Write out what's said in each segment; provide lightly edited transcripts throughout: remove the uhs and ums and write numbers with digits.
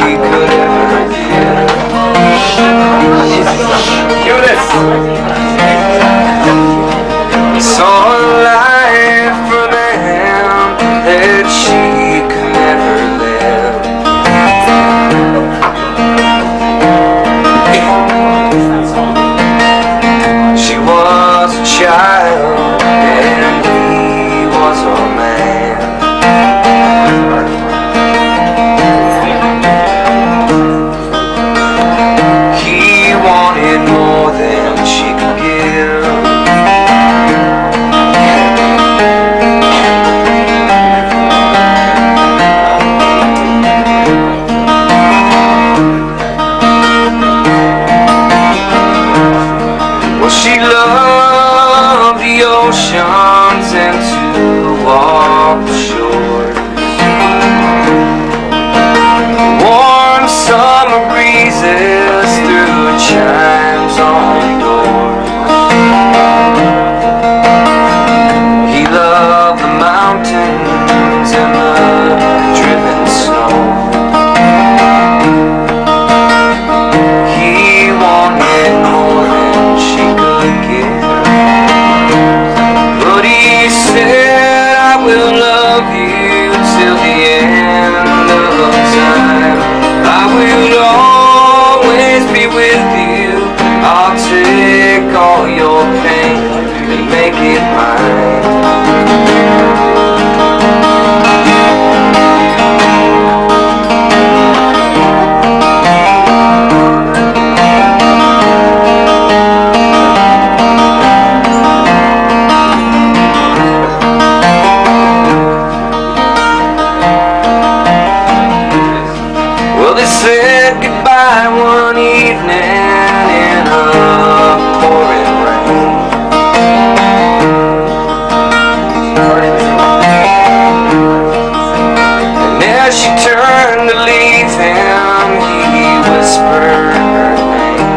she could ever give. Hear this. Saw a life for them that she could never live. She was a child and he was a man. He wanted more than she could give. Well, she loved the oceans and to walk the shores. Warm summer breezes through chimes on doors. He loved the mountains and the driven snow. He wanted more than she could give, but he said, I will love you till the end of time. I will always be with you. I'll take all your pain and make it mine. Well, they said goodbye one evening in a pouring rain. And as she turned to leave him, he whispered her name.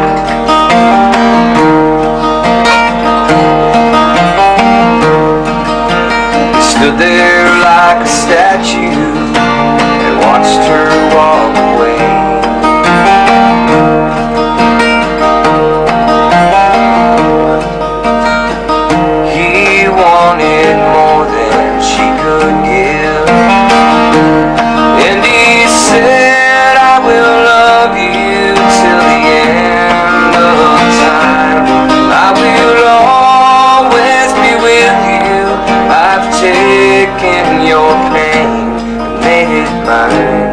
He stood there like a statue and watched her walk away. He wanted more than she could give, and he said, I will love you till the end of time. I will always be with you. I've taken your pain and made it mine.